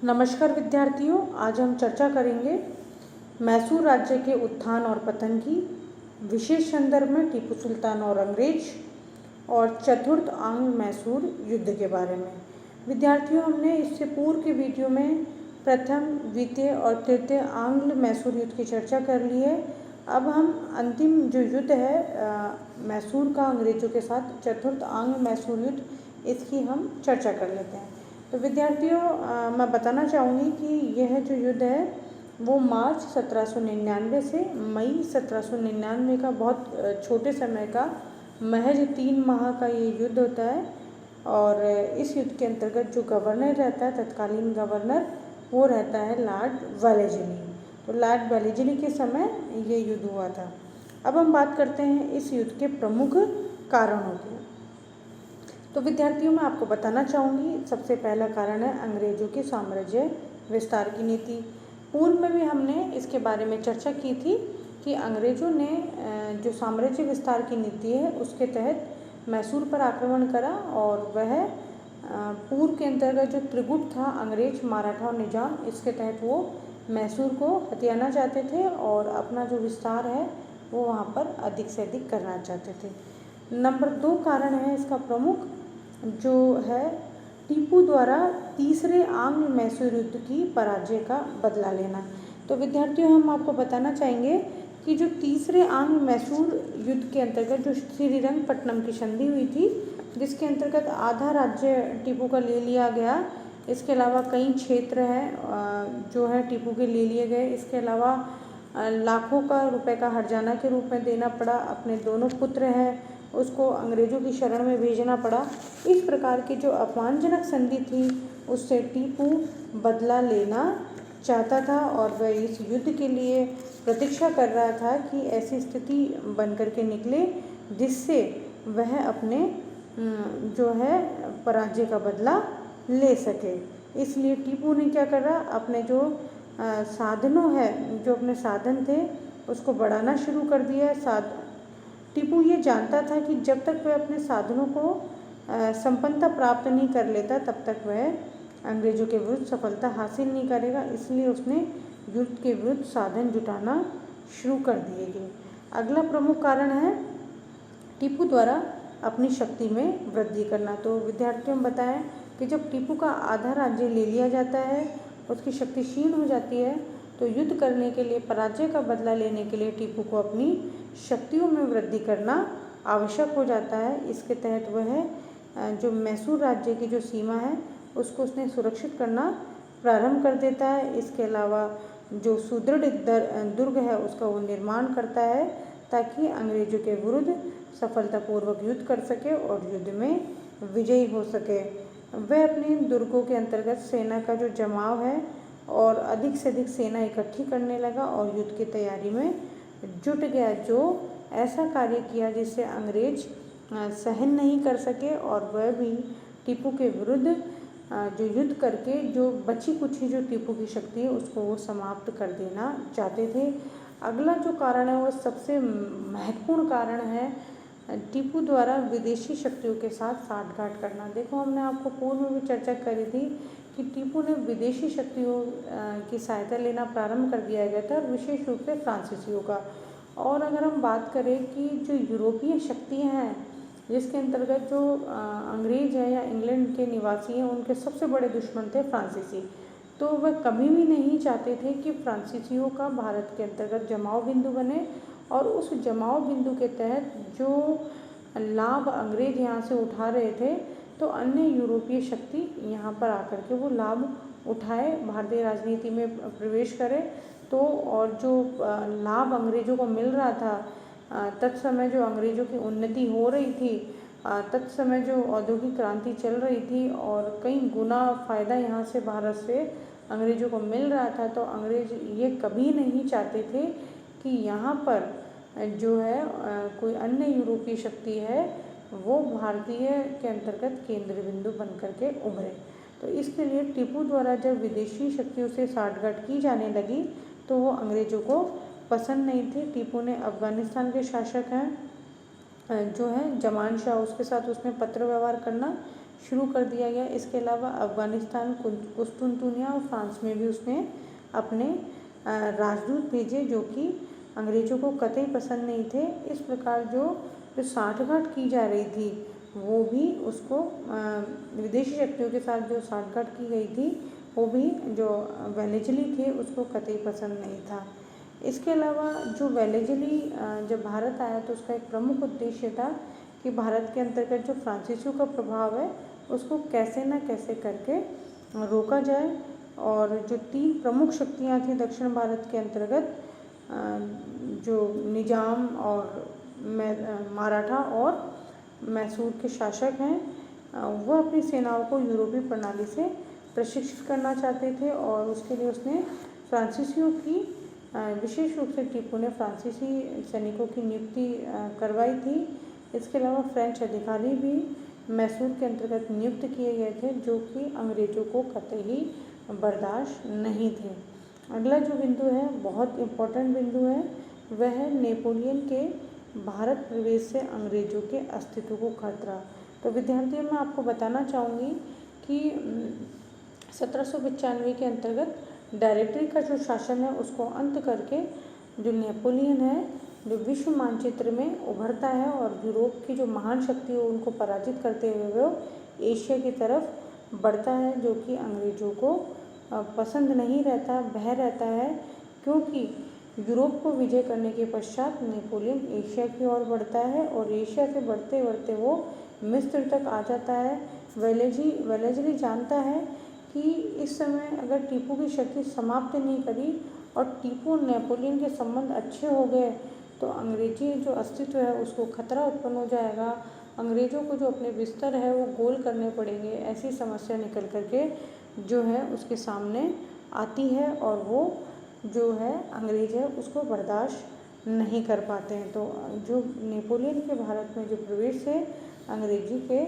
नमस्कार विद्यार्थियों, आज हम चर्चा करेंगे मैसूर राज्य के उत्थान और पतन की, विशेष संदर्भ में टीपू सुल्तान और अंग्रेज और चतुर्थ आंग्ल मैसूर युद्ध के बारे में। विद्यार्थियों, हमने इससे पूर्व के वीडियो में प्रथम, द्वितीय और तृतीय आंग्ल मैसूर युद्ध की चर्चा कर ली है। अब हम अंतिम जो युद्ध है मैसूर का अंग्रेजों के साथ, चतुर्थ आंग्ल मैसूर युद्ध, इसकी हम चर्चा कर लेते हैं। तो विद्यार्थियों, मैं बताना चाहूँगी कि यह जो युद्ध है वो मार्च 1799 से मई 1799 का बहुत छोटे समय का, महज 3 माह का ये युद्ध होता है। और इस युद्ध के अंतर्गत जो गवर्नर रहता है, तत्कालीन गवर्नर, वो रहता है लॉर्ड वेलेस्ली। तो लॉर्ड वेलेस्ली के समय ये युद्ध हुआ था। अब हम बात करते हैं इस युद्ध के प्रमुख कारणों की। तो विद्यार्थियों, मैं आपको बताना चाहूँगी, सबसे पहला कारण है अंग्रेजों की साम्राज्य विस्तार की नीति। पूर्व में भी हमने इसके बारे में चर्चा की थी कि अंग्रेजों ने जो साम्राज्य विस्तार की नीति है उसके तहत मैसूर पर आक्रमण करा, और वह पूर्व के अंतर्गत जो त्रिगुट था, अंग्रेज, मराठा और निजाम, इसके तहत वो मैसूर को हथियाना चाहते थे और अपना जो विस्तार है वो वहाँ पर अधिक से अधिक करना चाहते थे। नंबर 2 कारण है इसका प्रमुख, जो है टीपू द्वारा तीसरे आंग्ल मैसूर युद्ध की पराजय का बदला लेना। तो विद्यार्थियों, हम आपको बताना चाहेंगे कि जो तीसरे आंग्ल मैसूर युद्ध के अंतर्गत जो श्रीरंगपट्टनम की संधि हुई थी, जिसके अंतर्गत आधा राज्य टीपू का ले लिया गया, इसके अलावा कई क्षेत्र हैं जो है टीपू के ले लिए गए। इसके अलावा लाखों का रुपए का हर्जाना के रूप में देना पड़ा। अपने दोनों पुत्र हैं उसको अंग्रेजों की शरण में भेजना पड़ा। इस प्रकार की जो अपमानजनक संधि थी उससे टीपू बदला लेना चाहता था, और वह इस युद्ध के लिए प्रतीक्षा कर रहा था कि ऐसी स्थिति बनकर के निकले जिससे वह अपने जो है पराजय का बदला ले सके। इसलिए टीपू ने क्या करा, अपने जो साधनों है, जो अपने साधन थे उसको बढ़ाना शुरू कर दिया। टीपू ये जानता था कि जब तक वह अपने साधनों को संपन्नता प्राप्त नहीं कर लेता तब तक वह अंग्रेजों के विरुद्ध सफलता हासिल नहीं करेगा। इसलिए उसने युद्ध के विरुद्ध साधन जुटाना शुरू कर दिए गए। अगला प्रमुख कारण है टीपू द्वारा अपनी शक्ति में वृद्धि करना। तो विद्यार्थियों, बताएं कि जब टीपू का आधा राज्य ले लिया जाता है, उसकी शक्ति क्षीण हो जाती है, तो युद्ध करने के लिए, पराजय का बदला लेने के लिए टीपू को अपनी शक्तियों में वृद्धि करना आवश्यक हो जाता है। इसके तहत वह जो मैसूर राज्य की जो सीमा है उसको उसने सुरक्षित करना प्रारंभ कर देता है। इसके अलावा जो सुदृढ़ दुर्ग है उसका वो निर्माण करता है ताकि अंग्रेजों के विरुद्ध सफलतापूर्वक युद्ध कर सके और युद्ध में विजयी हो सके। वह अपने दुर्गों के अंतर्गत सेना का जो जमाव है और अधिक से अधिक सेना इकट्ठी करने लगा और युद्ध की तैयारी में जुट गया, जो ऐसा कार्य किया जिससे अंग्रेज सहन नहीं कर सके, और वह भी टीपू के विरुद्ध जो युद्ध करके जो बची कुची जो टीपू की शक्ति है उसको वो समाप्त कर देना चाहते थे। अगला जो कारण है वो सबसे महत्वपूर्ण कारण है टीपू द्वारा विदेशी शक्तियों के साथ साठगांठ करना। देखो, हमने आपको पूर्व में भी चर्चा करी थी कि टीपू ने विदेशी शक्तियों की सहायता लेना प्रारंभ कर दिया गया था, विशेष रूप से फ्रांसीसियों का। और अगर हम बात करें कि जो यूरोपीय शक्तियाँ हैं, जिसके अंतर्गत जो अंग्रेज है या इंग्लैंड के निवासी हैं, उनके सबसे बड़े दुश्मन थे फ्रांसीसी। तो वह कभी भी नहीं चाहते थे कि फ्रांसीसियों का भारत के अंतर्गत जमाव बिंदु बने, और उस जमाव बिंदु के तहत जो लाभ अंग्रेज यहाँ से उठा रहे थे, तो अन्य यूरोपीय शक्ति यहाँ पर आकर के वो लाभ उठाए, भारतीय राजनीति में प्रवेश करे। तो और जो लाभ अंग्रेजों को मिल रहा था, तत्समय जो अंग्रेजों की उन्नति हो रही थी, तत्समय जो औद्योगिक क्रांति चल रही थी और कई गुना फ़ायदा यहाँ से भारत से अंग्रेजों को मिल रहा था, तो अंग्रेज ये कभी नहीं चाहते थे कि यहाँ पर जो है कोई अन्य यूरोपीय शक्ति है वो भारतीय के अंतर्गत केंद्र बिंदु बन करके उभरे। तो इसके लिए टीपू द्वारा जब विदेशी शक्तियों से साठगांठ की जाने लगी तो वो अंग्रेजों को पसंद नहीं थी। टीपू ने अफ़गानिस्तान के शासक हैं जो है जमान शाह, उसके साथ उसने पत्र व्यवहार करना शुरू कर दिया गया। इसके अलावा अफ़गानिस्तान, कुस्तुनतुनिया और फ्रांस में भी उसने अपने राजदूत भेजे जो कि अंग्रेज़ों को कतई पसंद नहीं थे। इस प्रकार जो साठगांठ की जा रही थी वो भी उसको विदेशी शक्तियों के साथ जो साठगांठ की गई थी वो भी जो वेलेज़ली थे उसको कतई पसंद नहीं था। इसके अलावा जो वेलेज़ली जब भारत आया तो उसका एक प्रमुख उद्देश्य था कि भारत के अंतर्गत जो फ्रांसीसियों का प्रभाव है उसको कैसे न कैसे करके रोका जाए। और जो 3 प्रमुख शक्तियाँ थीं दक्षिण भारत के अंतर्गत, जो निजाम और मराठा और मैसूर के शासक हैं, वह अपनी सेनाओं को यूरोपीय प्रणाली से प्रशिक्षित करना चाहते थे और उसके लिए उसने फ्रांसीसियों की विशेष रूप से टीपू ने फ्रांसीसी सैनिकों की नियुक्ति करवाई थी। इसके अलावा फ्रेंच अधिकारी भी मैसूर के अंतर्गत नियुक्त किए गए थे जो कि अंग्रेज़ों को कतई बर्दाश्त नहीं थे। अगला जो बिंदु है, बहुत इम्पोर्टेंट बिंदु है, वह है नेपोलियन के भारत प्रवेश से अंग्रेज़ों के अस्तित्व को खतरा। तो विद्यार्थियों, मैं आपको बताना चाहूँगी कि 1795 के अंतर्गत डायरेक्टरी का जो शासन है उसको अंत करके जो नेपोलियन है जो विश्व मानचित्र में उभरता है और यूरोप की जो महान शक्ति है उनको पराजित करते हुए वो एशिया की तरफ बढ़ता है, जो कि अंग्रेज़ों को पसंद नहीं रहता, भय रहता है, क्योंकि यूरोप को विजय करने के पश्चात नेपोलियन एशिया की ओर बढ़ता है और एशिया से बढ़ते बढ़ते वो मिस्र तक आ जाता है। वेलेज़ली जानता है कि इस समय अगर टीपू की शक्ति समाप्त नहीं करी और टीपू और नेपोलियन के संबंध अच्छे हो गए तो अंग्रेजी जो अस्तित्व है उसको खतरा उत्पन्न हो जाएगा। अंग्रेज़ों को जो अपने बिस्तर है वो गोल करने पड़ेंगे, ऐसी समस्या निकल करके जो है उसके सामने आती है और वो जो है अंग्रेज़ है उसको बर्दाश्त नहीं कर पाते हैं। तो जो नेपोलियन के भारत में जो प्रवेश से अंग्रेजी के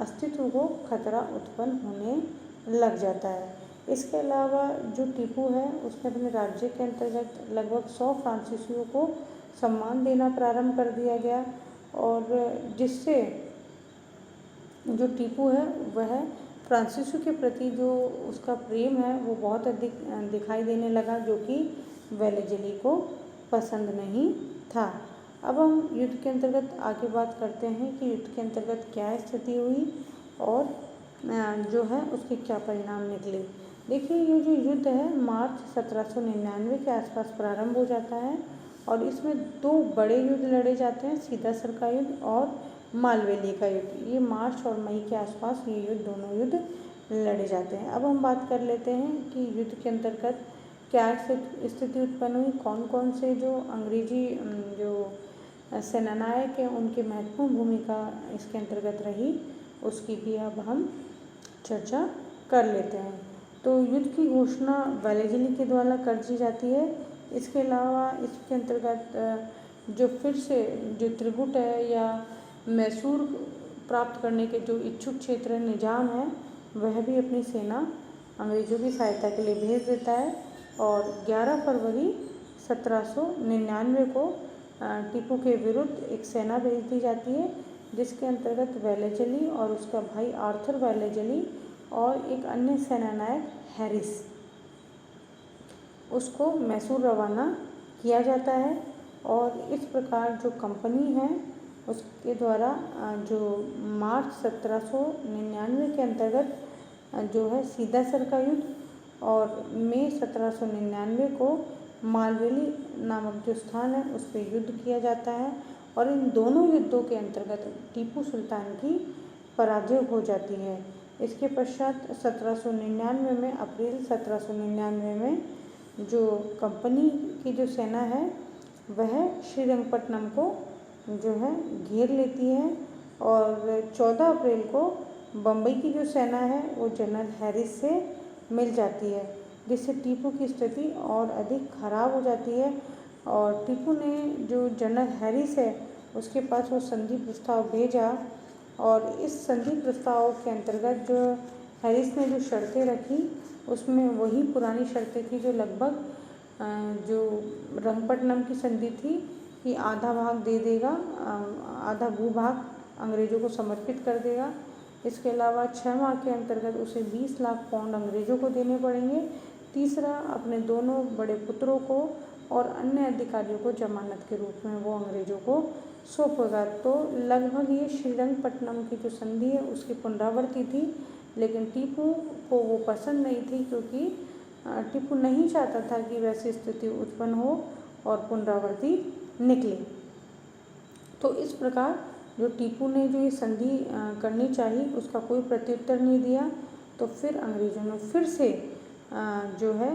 अस्तित्व को खतरा उत्पन्न होने लग जाता है। इसके अलावा जो टीपू है उसने अपने राज्य के अंतर्गत लगभग 100 फ्रांसीसियों को सम्मान देना प्रारंभ कर दिया गया और जिससे जो टीपू है वह फ्रांसीसियों के प्रति जो उसका प्रेम है वो बहुत अधिक दिखाई देने लगा, जो कि वेलेज़ली को पसंद नहीं था। अब हम युद्ध के अंतर्गत आगे बात करते हैं कि युद्ध के अंतर्गत क्या स्थिति हुई और जो है उसके क्या परिणाम निकले। देखिए, ये जो युद्ध है मार्च 1799 के आसपास प्रारंभ हो जाता है और इसमें 2 बड़े युद्ध लड़े जाते हैं, सीधा सर का युद्ध और मालवेली का युद्ध। ये मार्च और मई के आसपास ये युद्ध, दोनों युद्ध लड़े जाते हैं। अब हम बात कर लेते हैं कि युद्ध के अंतर्गत क्या स्थिति उत्पन्न हुई, कौन कौन से जो अंग्रेजी जो सेनानायक हैं उनकी महत्वपूर्ण भूमिका इसके अंतर्गत रही, उसकी भी अब हम चर्चा कर लेते हैं। तो युद्ध की घोषणा वेलेज़ली के द्वारा कर दी जाती है। इसके अलावा इसके अंतर्गत जो फिर से जो त्रिगुट है या मैसूर प्राप्त करने के जो इच्छुक क्षेत्र निजाम है वह भी अपनी सेना अंग्रेज़ों की सहायता के लिए भेज देता है और 11 फरवरी 1799 को टीपू के विरुद्ध एक सेना भेज दी जाती है जिसके अंतर्गत वेलेज़ली और उसका भाई आर्थर वेलेज़ली और एक अन्य सेनानायक हैरिस, उसको मैसूर रवाना किया जाता है। और इस प्रकार जो कंपनी है उसके द्वारा जो मार्च 1799 के अंतर्गत जो है सीधा सर का युद्ध और मई 1799 को मालवेली नामक जो स्थान है उस पर युद्ध किया जाता है और इन दोनों युद्धों के अंतर्गत टीपू सुल्तान की पराजय हो जाती है। इसके पश्चात 1799 में, अप्रैल 1799 में जो कंपनी की जो सेना है वह श्रीरंगपट्टनम को जो है घेर लेती है और 14 अप्रैल को बम्बई की जो सेना है वो जनरल हैरिस से मिल जाती है, जिससे टीपू की स्थिति और अधिक खराब हो जाती है। और टीपू ने जो जनरल हैरिस है उसके पास वो संधि प्रस्ताव भेजा और इस संधि प्रस्ताव के अंतर्गत जो हैरिस ने जो शर्तें रखी उसमें वही पुरानी शर्तें थी जो लगभग जो रंगपट्टनम की संधि थी कि आधा भाग दे देगा, आधा भूभाग अंग्रेज़ों को समर्पित कर देगा इसके अलावा 6 माह के अंतर्गत उसे 20 लाख पाउंड अंग्रेज़ों को देने पड़ेंगे। तीसरा, अपने दोनों बड़े पुत्रों को और अन्य अधिकारियों को जमानत के रूप में वो अंग्रेज़ों को सौंपेगा। तो लगभग ये श्रीरंगपट्टनम की जो संधि है उसकी पुनरावृत्ति थी, लेकिन टीपू को वो पसंद नहीं थी, क्योंकि टीपू नहीं चाहता था कि वैसी स्थिति उत्पन्न हो और पुनरावृत्ति निकले। तो इस प्रकार जो टीपू ने जो ये संधि करनी चाहिए उसका कोई प्रत्युत्तर नहीं दिया। तो फिर अंग्रेज़ों ने फिर से जो है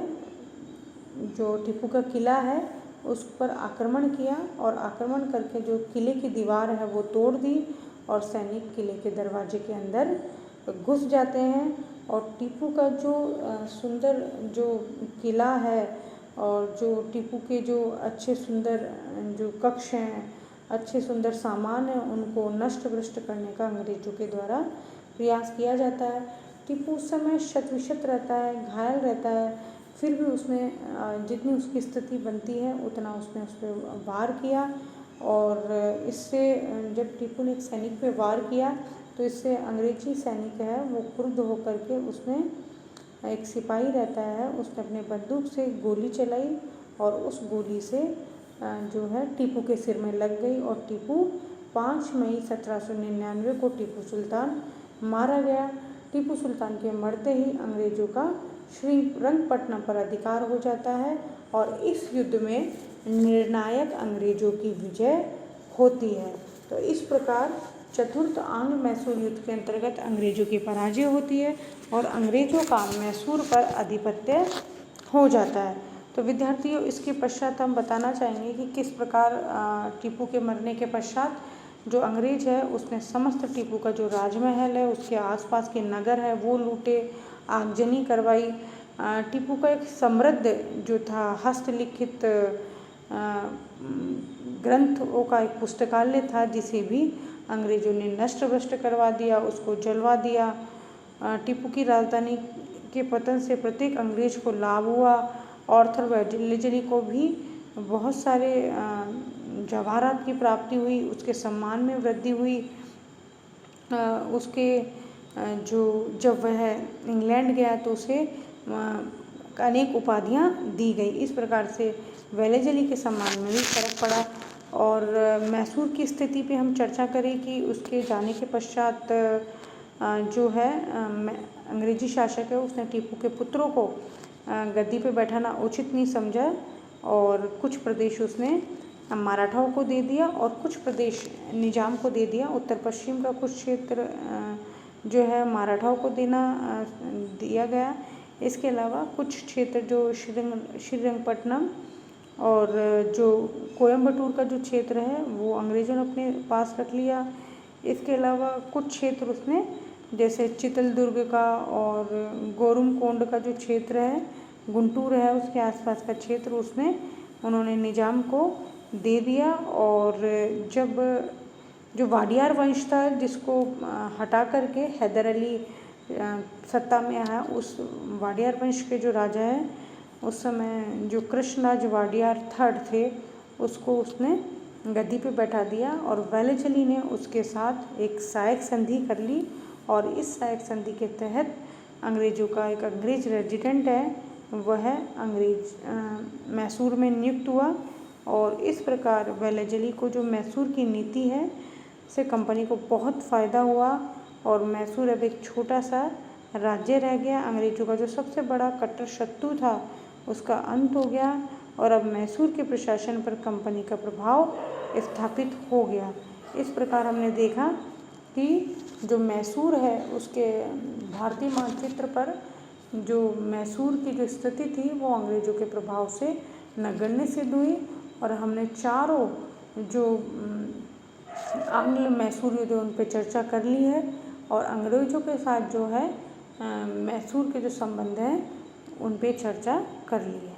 जो टीपू का किला है उस पर आक्रमण किया, और आक्रमण करके जो किले की दीवार है वो तोड़ दी और सैनिक किले के दरवाजे के अंदर घुस जाते हैं। और टीपू का जो सुंदर जो किला है और जो टीपू के जो अच्छे सुंदर जो कक्ष हैं, अच्छे सुंदर सामान हैं, उनको नष्ट भ्रष्ट करने का अंग्रेज़ों के द्वारा प्रयास किया जाता है। टीपू उस समय शतविशत रहता है, घायल रहता है, फिर भी उसने जितनी उसकी स्थिति बनती है उतना उसने उस पर वार किया। और इससे जब टीपू ने एक सैनिक पे वार किया तो इससे अंग्रेजी सैनिक है वो क्रुद्ध होकर के उसने, एक सिपाही रहता है, उसने अपने बंदूक से गोली चलाई और उस गोली से जो है टीपू के सिर में लग गई, और टीपू 5 मई 1799 को टीपू सुल्तान मारा गया। टीपू सुल्तान के मरते ही अंग्रेज़ों का श्रीरंगपट्टनम पर अधिकार हो जाता है और इस युद्ध में निर्णायक अंग्रेज़ों की विजय होती है। तो इस प्रकार चतुर्थ आंग्ल मैसूर युद्ध के अंतर्गत अंग्रेज़ों की पराजय होती है और अंग्रेज़ों का मैसूर पर आधिपत्य हो जाता है। तो विद्यार्थियों, इसके पश्चात हम बताना चाहेंगे कि किस प्रकार टीपू के मरने के पश्चात जो अंग्रेज है उसने समस्त टीपू का जो राजमहल है उसके आसपास के नगर है वो लूटे, आगजनी करवाई। टीपू का एक समृद्ध जो था हस्तलिखित ग्रंथों का एक पुस्तकालय था जिसे भी अंग्रेज़ों ने नष्ट भ्रष्ट करवा दिया, उसको जलवा दिया। टीपू की राजधानी के पतन से प्रत्येक अंग्रेज को लाभ हुआ। आर्थर वेलेस्ली को भी बहुत सारे जवाहरात की प्राप्ति हुई, उसके सम्मान में वृद्धि हुई। उसके जब वह इंग्लैंड गया तो उसे अनेक उपाधियां दी गई। इस प्रकार से वेलेस्ली के सम्मान में भी फर्क पड़ा। और मैसूर की स्थिति पे हम चर्चा करें कि उसके जाने के पश्चात जो है अंग्रेजी शासक है उसने टीपू के पुत्रों को गद्दी पे बैठाना उचित नहीं समझा और कुछ प्रदेश उसने मराठाओं को दे दिया और कुछ प्रदेश निजाम को दे दिया। उत्तर पश्चिम का कुछ क्षेत्र जो है मराठाओं को दिया गया। इसके अलावा कुछ क्षेत्र जो श्रीरंगपट्टनम और जो कोयम्बटूर का जो क्षेत्र है वो अंग्रेज़ों ने अपने पास रख लिया। इसके अलावा कुछ क्षेत्र उसने जैसे चितलदुर्ग का और गोरुमकोंड का जो क्षेत्र है, गुंटूर है, उसके आसपास का क्षेत्र उन्होंने निजाम को दे दिया। और जब जो वाडियार वंश था जिसको हटा करके हैदर अली सत्ता में आया, उस वाडियार वंश के जो राजा हैं उस समय जो कृष्णराज वाडियार थर्ड थे उसको उसने गद्दी पे बैठा दिया और वेलेस्ली ने उसके साथ एक सहायक संधि कर ली। और इस सहायक संधि के तहत अंग्रेज़ों का एक अंग्रेज रेजिडेंट है वह मैसूर में नियुक्त हुआ। और इस प्रकार वेलेस्ली को जो मैसूर की नीति है से कंपनी को बहुत फ़ायदा हुआ और मैसूर अब एक छोटा सा राज्य रह गया। अंग्रेज़ों का जो सबसे बड़ा कट्टर शत्रु था उसका अंत हो गया और अब मैसूर के प्रशासन पर कंपनी का प्रभाव स्थापित हो गया। इस प्रकार हमने देखा कि जो मैसूर है उसके भारतीय मानचित्र पर जो मैसूर की जो स्थिति थी वो अंग्रेज़ों के प्रभाव से नगण्य सिद्ध हुई। और हमने चारों जो आंग्ल मैसूर युद्ध उन पर चर्चा कर ली है और अंग्रेज़ों के साथ जो है मैसूर के जो संबंध हैं उन पे चर्चा कर ली है।